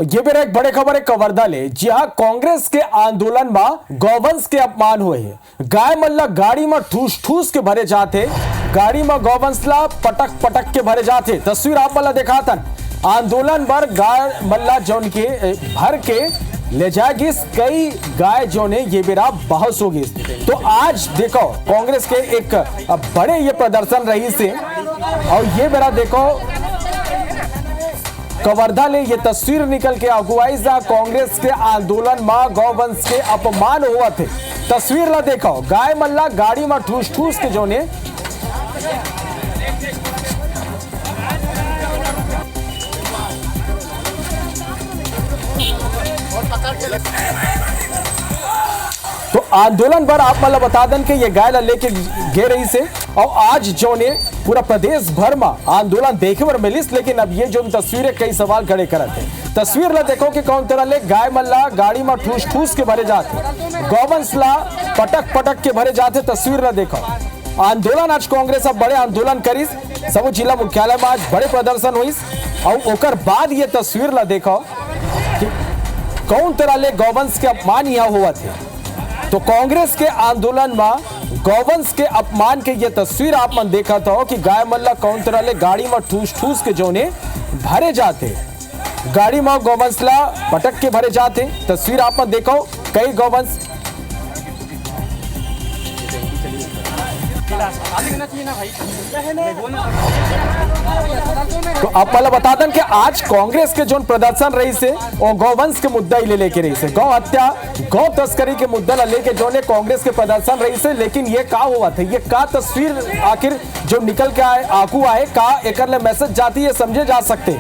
और ये मेरा एक बड़े खबर है कवर्धा ले, जी हाँ, कांग्रेस के आंदोलन में गौवंश के अपमान हुए हैं। गाय मल्ला गाड़ी में ठूस ठूस के भरे जाते, गाड़ी में गौवंशला पटक पटक के भरे जाते। तस्वीर आप मल्ला दिखातन आंदोलन पर गाय मल्ला जौन के भर के ले जाएगी, कई गाय जो ने ये बेरा बहस होगी। तो आज देखो कांग्रेस के एक बड़े ये प्रदर्शन रही से, और ये बेरा देखो कवर्धा ले ये तस्वीर निकल के अगुवाई कांग्रेस के आंदोलन में गौवंश के अपमान हुआ थे। तस्वीर ला देखो, गाय मल्ला गाड़ी में ठूस ठूस के जो ने तो आंदोलन पर आप मतलब बता दें कि ये गाय ला लेके गे रही से, और आज जो ने पूरा प्रदेश भर में आंदोलन देखे पर मिलिस। लेकिन अब ये जो तस्वीरें कई सवाल खड़े करते हैं। तस्वीर ला देखो कि कौन तरह ले गाय मल्ला गाड़ी में ठूस ठूस के भरे जाते, गौवंश ला पटक पटक के भरे जाते। तस्वीर ला देखो, आंदोलन आज कांग्रेस अब बड़े आंदोलन करी, सब जिला मुख्यालय में आज बड़े प्रदर्शन हुई। और ओकर बाद ये तस्वीर ला देखो कि कौन तरह ले गौवंश के अपमान यहाँ हुआ थे। तो कांग्रेस के आंदोलन में गौवंश के अपमान के ये तस्वीर आप मन देखा था कि गाय मल्ला कौन तरह ले गाड़ी में ठूस ठूस के जो ने भरे जाते, गाड़ी में गौवंशला पटक के भरे जाते। तस्वीर आप मन देखो, कई गौवंश तो आप मतलब बता दें कि आज कांग्रेस के जो प्रदर्शन रही से और गौवंश के मुद्दा ही ले लेके रही से, गौ हत्या गौ तस्करी के मुद्दा लेके जो ने कांग्रेस के प्रदर्शन रही से। लेकिन ये का हुआ था, ये का तस्वीर आखिर जो निकल के आए आकू आए का एक मैसेज जाती है समझे जा सकते।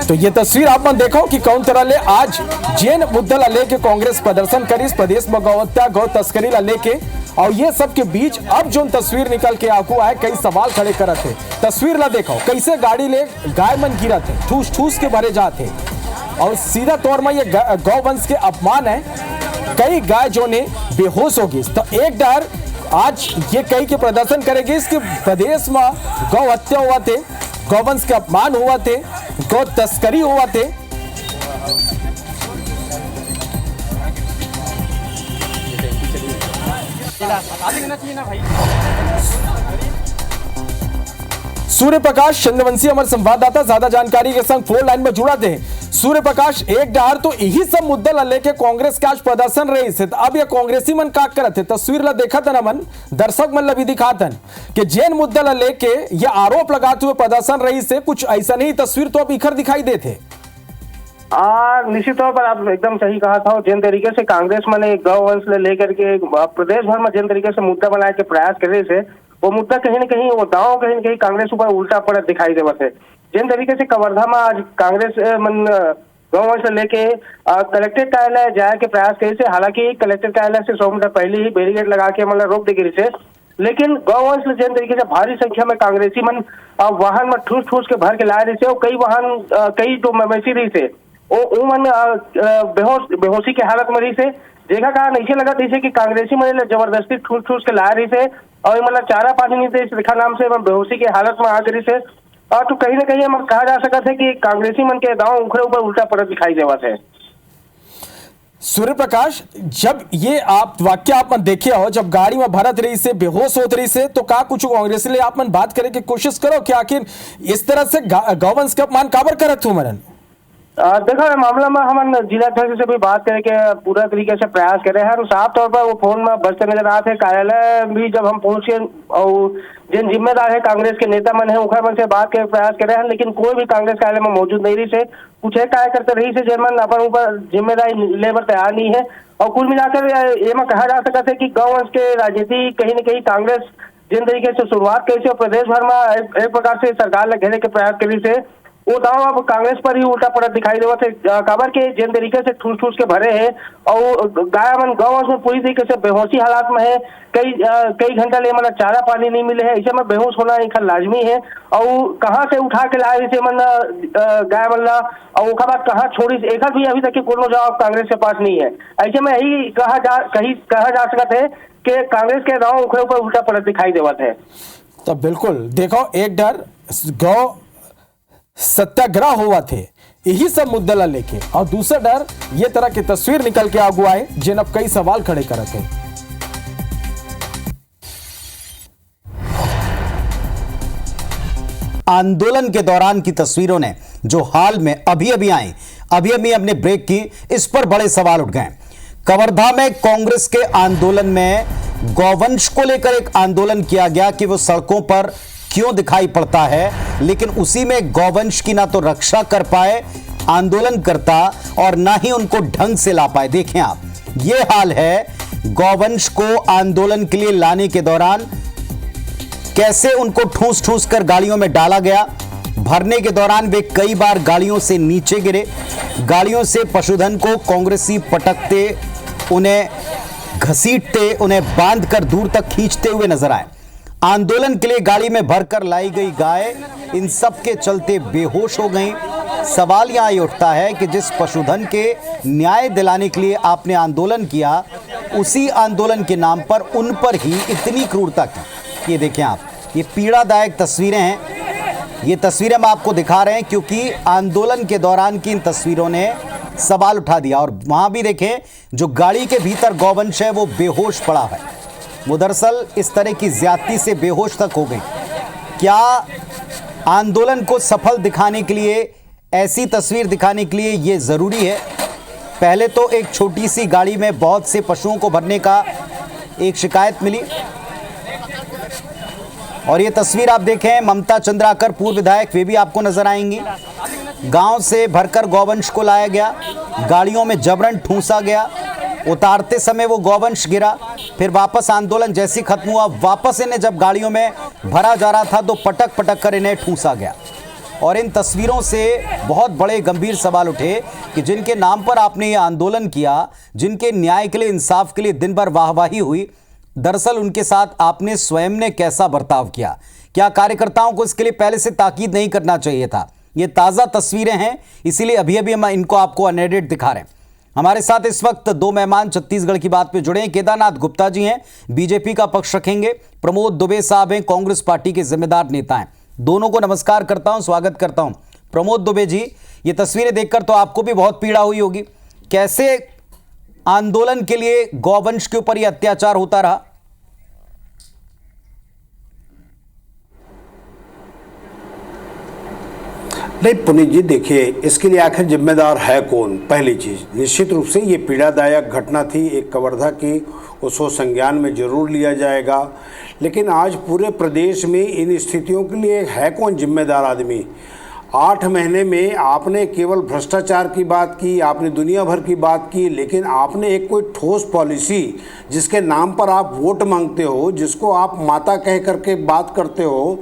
तो ये तस्वीर आप मन देखो कि कौन तरह ले आज जैन मुद्दा ला लेके कांग्रेस प्रदर्शन करी प्रदेश में गौ हत्या गौ तस्करी ला लेके। और ये सब के बीच अब जो तस्वीर निकल के आकू आए, कई सवाल खड़े करते। तस्वीर ला देखो कैसे गाड़ी ले गाय मन गिरा थे, ठूस ठूस के भरे जाते, और सीधा तौर में ये गौवंश के अपमान है। कई गाय जो ने बेहोश होगी। तो एक डर आज ये कई के प्रदर्शन करेगी इसके प्रदेश में गौ हत्या हुआ थे, गौवंश के अपमान हुआ थे, गौ तस्करी हुआ थे। सूर्य प्रकाश चंद्रवंशी हमारे संवाददाता ज्यादा जानकारी के संग फोन लाइन में जुड़ा थे। सूर्य प्रकाश, एक डहार तो यही सब मुद्दा ला लेके कांग्रेस के आज प्रदर्शन रही से, अब ये कांग्रेसी मन का करते तस्वीर ला देखा था ना मन, दर्शक मन ला भी दिखातन कि जैन मुद्दा ला लेके ये आरोप लगाते हुए प्रदर्शन रही से, कुछ ऐसा नहीं तस्वीर तो अब इखर दिखाई देते। निश्चित तौर पर आप एकदम सही कहा था। जिन तरीके से कांग्रेस मैंने गौवंश ले लेकर के प्रदेश भर में जिन तरीके से मुद्दा बनाए के प्रयास करे से, वो मुद्दा कहीं न कहीं वो दांव कहीं न कहीं कांग्रेस ऊपर उल्टा पड़त दिखाई देवत है। जिन तरीके से कवर्धा में आज कांग्रेस मन गौवंश लेके कलेक्ट्रेट कार्यालय जाए के प्रयास करे से, हालांकि कलेक्ट्रेट कार्यालय से 100 मीटर पहले ही बैरिकेड लगा के मतलब रोक दी गई से, लेकिन गौवंश जिन तरीके से भारी संख्या में कांग्रेसी मन वाहन में ठूस ठूस के भर के ला रहे थे, और कई वाहन कई जो मवेशी रही से वो मन बेहोशी के हालत में रही से। देखा कहा नहीं लगा जैसे कि कांग्रेसी मन जबरदस्ती ठूस ठूस के ला रही से, और मतलब चारा पानी नहीं थे रेखा नाम से बेहोशी के हालत में आ गई से। और तो कहीं ना कहीं हम कहा जा सकता है कि कांग्रेसी मन के दांव उखड़े ऊपर उल्टा पड़त दिखाई देवा है। सूर्य प्रकाश, जब ये आप वाक्य आप मन देखे हो, जब गाड़ी में भरत रही से बेहोश होत रही से, तो का कुछ कांग्रेसी ले आप मन बात करे की कोशिश करो कि आखिर इस तरह से गौवंश के अपमान काबर करत हूं मनन। देखो मामला में हम जिला अध्यक्ष से भी बात करके पूरा तरीके से प्रयास कर रहे हैं। साफ तौर पर वो फोन में बजते नजर आते हैं। कार्यालय भी जब हम पहुंचे और जिन जिम्मेदार है कांग्रेस के नेता मन है उखर मन से बात के प्रयास कर रहे हैं, लेकिन कोई भी कांग्रेस कार्यालय में मौजूद नहीं रही से। कुछ है कार्यकर्ता रही से जिनमन अपन ऊपर जिम्मेदारी लेबर तैयार नहीं है। और कुल मिलाकर ये में कहा जा सकता है कि गौवंश के राजनीति कहीं न कहीं कांग्रेस जिन तरीके से शुरुआत करी से प्रदेश भर में एक प्रकार से सरकार ने घेरे के प्रयास करी से, वो दाव अब कांग्रेस पर ही उल्टा पड़त दिखाई देवत है। काबर के जिन तरीके से ठूस ठूस के भरे हैं और गाय मन गौ में पूरी तरीके से बेहोशी हालात में है। कई घंटा ले मतलब चारा पानी नहीं मिले है, ऐसे में बेहोश होना एक लाजमी है। और कहाँ से उठा के लाए इसे मन गाय मन ला और उसके बाद कहाँ छोड़ी, एक भी अभी तक कोनो जवाब कांग्रेस के पास नहीं है। ऐसे में यही कहा जा सकता है कि कांग्रेस के दाव उखड़े ऊपर उल्टा पड़त दिखाई देवत है। तो बिल्कुल देखो, एक डर गौ सत्याग्रह हुआ थे यही सब मुद्दा ला लेके, और दूसरा डर ये तरह की तस्वीर निकल के आगू आए जिन अब कई सवाल खड़े करते हैं। आंदोलन के दौरान की तस्वीरों ने जो हाल में अभी हमने ब्रेक की, इस पर बड़े सवाल उठ गए। कवर्धा में कांग्रेस के आंदोलन में गौवंश को लेकर एक आंदोलन किया गया कि वो सड़कों पर क्यों दिखाई पड़ता है, लेकिन उसी में गौवंश की ना तो रक्षा कर पाए आंदोलनकर्ता और ना ही उनको ढंग से ला पाए। देखें आप, ये हाल है गौवंश को आंदोलन के लिए लाने के दौरान कैसे उनको ठूस ठूस कर गाड़ियों में डाला गया। भरने के दौरान वे कई बार गाड़ियों से नीचे गिरे, गाड़ियों से पशुधन को कांग्रेसी पटकते, उन्हें घसीटते, उन्हें बांधकर दूर तक खींचते हुए नजर आए। आंदोलन के लिए गाड़ी में भरकर लाई गई गाय इन सब के चलते बेहोश हो गई। सवाल यहां ये उठता है कि जिस पशुधन के न्याय दिलाने के लिए आपने आंदोलन किया, उसी आंदोलन के नाम पर उन पर ही इतनी क्रूरता की। ये देखें आप, ये पीड़ादायक तस्वीरें हैं। ये तस्वीरें हम आपको दिखा रहे हैं क्योंकि आंदोलन के दौरान की इन तस्वीरों ने सवाल उठा दिया। और वहां भी देखें, जो गाड़ी के भीतर गौवंश है वो बेहोश पड़ा है। वो दरअसल इस तरह की ज्यादती से बेहोश तक हो गई। क्या आंदोलन को सफल दिखाने के लिए, ऐसी तस्वीर दिखाने के लिए ये जरूरी है? पहले तो एक छोटी सी गाड़ी में बहुत से पशुओं को भरने का एक शिकायत मिली, और ये तस्वीर आप देखें, ममता चंद्राकर पूर्व विधायक, वे भी आपको नजर आएंगी। गांव से भरकर गौवंश को लाया गया, गाड़ियों में जबरन ठूंसा गया, उतारते समय वो गौवंश गिरा, फिर वापस आंदोलन जैसे खत्म हुआ, वापस इन्हें जब गाड़ियों में भरा जा रहा था तो पटक पटक कर इन्हें ठूंसा गया। और इन तस्वीरों से बहुत बड़े गंभीर सवाल उठे कि जिनके नाम पर आपने ये आंदोलन किया, जिनके न्याय के लिए, इंसाफ के लिए दिन भर वाहवाही हुई, दरअसल उनके साथ आपने स्वयं ने कैसा बर्ताव किया? क्या कार्यकर्ताओं को इसके लिए पहले से ताकीद नहीं करना चाहिए था? ये ताज़ा तस्वीरें हैं, इसीलिए अभी हम इनको आपको अनएडिट दिखा रहे हैं। हमारे साथ इस वक्त दो मेहमान छत्तीसगढ़ की बात पे जुड़े हैं। केदारनाथ गुप्ता जी हैं, बीजेपी का पक्ष रखेंगे। प्रमोद दुबे साहब हैं, कांग्रेस पार्टी के जिम्मेदार नेता हैं। दोनों को नमस्कार करता हूं, स्वागत करता हूं। प्रमोद दुबे जी, ये तस्वीरें देखकर तो आपको भी बहुत पीड़ा हुई होगी। कैसे आंदोलन के लिए गौवंश के ऊपर यह अत्याचार होता रहा? नहीं पुनीत जी, देखिए, इसके लिए आखिर जिम्मेदार है कौन? पहली चीज, निश्चित रूप से ये पीड़ादायक घटना थी एक कवर्धा की, उसको संज्ञान में जरूर लिया जाएगा। लेकिन आज पूरे प्रदेश में इन स्थितियों के लिए है कौन जिम्मेदार आदमी? 8 महीने में आपने केवल भ्रष्टाचार की बात की, आपने दुनिया भर की बात की, लेकिन आपने एक कोई ठोस पॉलिसी, जिसके नाम पर आप वोट मांगते हो, जिसको आप माता कह करके बात करते हो,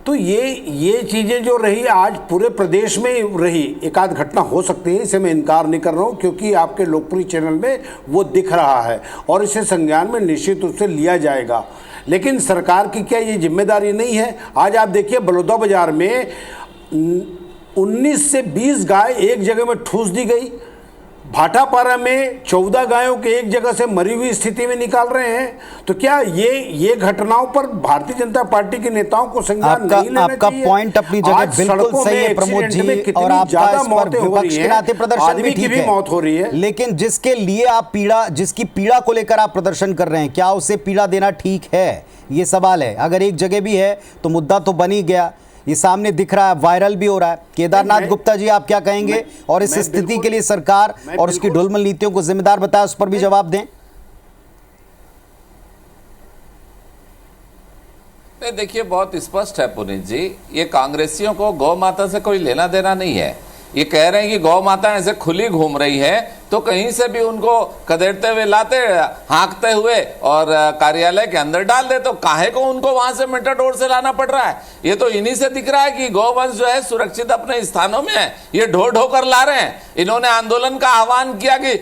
तो ये चीज़ें जो रही आज पूरे प्रदेश में रही। एक आध घटना हो सकती है, इसे मैं इनकार नहीं कर रहा हूँ, क्योंकि आपके लोकप्रिय चैनल में वो दिख रहा है और इसे संज्ञान में निश्चित रूप से लिया जाएगा। लेकिन सरकार की क्या ये जिम्मेदारी नहीं है? आज आप देखिए, बलौदा बाजार में 19 से 20 गाय एक जगह में ठूस दी गई। भाटापारा में 14 गायों के एक जगह से मरी हुई स्थिति में निकाल रहे हैं। तो क्या ये घटनाओं पर भारतीय जनता पार्टी के नेताओं को संज्ञान नहीं लेना चाहिए? आपका पॉइंट अपनी जगह बिल्कुल सही है प्रमोद जी, और आपका इस पर विपक्ष के नाते प्रदर्शन भी ठीक है, मौत हो रही है। लेकिन जिसके लिए आप जिसकी पीड़ा को लेकर आप प्रदर्शन कर रहे हैं, क्या उसे पीड़ा देना ठीक है? ये सवाल है। अगर एक जगह भी है तो मुद्दा तो बन ही गया, ये सामने दिख रहा है, वायरल भी हो रहा है। केदारनाथ गुप्ता जी, आप क्या कहेंगे? और इस स्थिति के लिए सरकार और उसकी ढुलमुल नीतियों को जिम्मेदार बताया, उस पर भी जवाब दें। देखिए, बहुत स्पष्ट है पुनीत जी, ये कांग्रेसियों को गौ माता से कोई लेना देना नहीं है। ये कह रहे हैं कि गौ माता ऐसे खुली घूम रही है, तो कहीं से भी उनको खदेड़ते हुए लाते, हाँकते हुए और कार्यालय के अंदर डाल दे। तो काहे को उनको वहां से मेटाडोर से लाना पड़ रहा है? ये तो इन्हीं से दिख रहा है कि गौवंश जो है सुरक्षित अपने स्थानों में है, ये ढो ढो कर ला रहे हैं। इन्होंने आंदोलन का आह्वान किया कि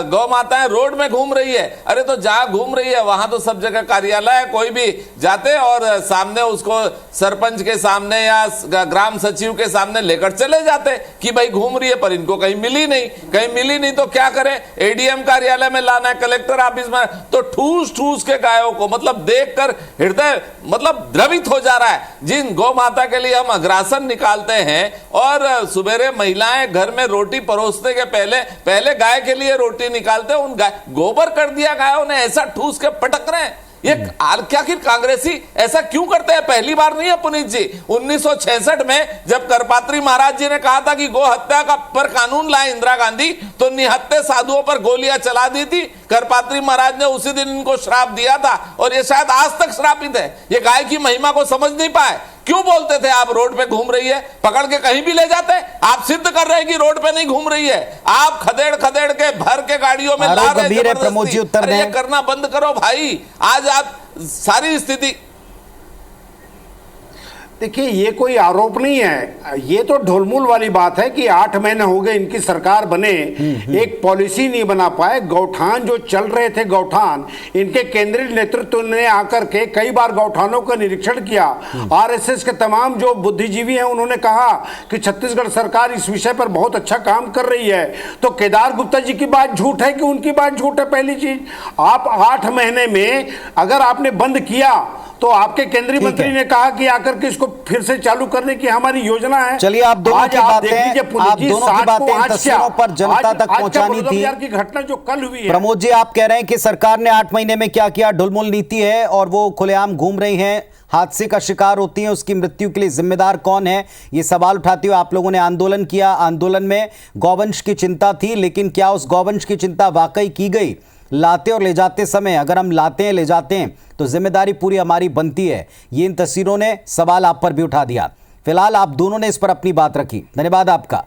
गौ माताएं रोड में घूम रही है। अरे तो जहां घूम रही है वहां तो सब जगह कार्यालय है, कोई भी जाते और सामने उसको सरपंच के सामने या ग्राम सचिव के सामने लेकर चले जाते कि भाई घूम रही है, पर इनको कहीं मिली नहीं। तो क्या करें? एडीएम कार्यालय में लाना है, कलेक्टर ऑफिस में, तो ठूस ठूस के गायों को मतलब देखकर हृदय मतलब द्रवित हो जा रहा है। जिन गौ माता के लिए हम अग्रासन निकालते हैं और सुबेरे महिलाएं घर में रोटी परोसने के पहले गाय के लिए रोटी निकालते हैं, उन गाय गोबर कर दिया गायों ने, ऐसा ठूस के पटक रहे हैं। ये क्या आखिर कांग्रेसी ऐसा क्यों करते हैं? पहली बार नहीं है पुनीत जी। 1966 में जब करपात्री महाराज जी ने कहा था कि गो हत्या का पर कानून लाए इंदिरा गांधी, तो निहत्थे साधुओं पर गोलियां चला दी थी। करपात्री महाराज ने उसी दिन इनको श्राप दिया था और ये शायद आज तक श्रापित है। ये गाय की महिमा को समझ नहीं पाए। क्यों बोलते थे आप रोड पे घूम रही है, पकड़ के कहीं भी ले जाते? आप सिद्ध कर रहे हैं कि रोड पे नहीं घूम रही है, आप खदेड़ खदेड़ के भर के गाड़ियों में ला रहे हैं जबरदस्ती। अरे ये करना बंद करो भाई। आज आप सारी स्थिति देखिए, ये कोई आरोप नहीं है, ये तो ढोलमूल वाली बात है कि 8 महीने हो गए इनकी सरकार बने, एक पॉलिसी नहीं बना पाए। गौठान जो चल रहे थे, गौठान इनके केंद्रीय नेतृत्व ने आकर के कई बार गौठानों का निरीक्षण किया। आरएसएस के तमाम जो बुद्धिजीवी हैं उन्होंने कहा कि छत्तीसगढ़ सरकार इस विषय पर बहुत अच्छा काम कर रही है। तो केदार गुप्ता जी की बात झूठ है कि उनकी बात झूठ है? पहली चीज, आप 8 महीने में अगर आपने बंद किया तो आपके केंद्रीय मंत्री ने कहा कि आकर के इसको फिर से चालू करने की हमारी योजना है। चलिए, आप दोनों की बातें तस्वीरों पर जनता तक पहुंचानी थी। की घटना जो कल हुई है, प्रमोद जी, आप कह रहे हैं कि सरकार ने 8 महीने में क्या किया? ढुलमुल नीति है और वो खुलेआम घूम रही हैं, हादसे का शिकार होती हैं, उसकी मृत्यु के लिए जिम्मेदार कौन है? ये सवाल उठाते हुए आप लोगों ने आंदोलन किया। आंदोलन में गौवंश की चिंता थी, लेकिन क्या उस गौवंश की चिंता वाकई की गई? लाते और ले जाते समय अगर हम लाते हैं ले जाते हैं तो जिम्मेदारी पूरी हमारी बनती है। ये इन तस्वीरों ने सवाल आप पर भी उठा दिया। फिलहाल आप दोनों ने इस पर अपनी बात रखी, धन्यवाद आपका।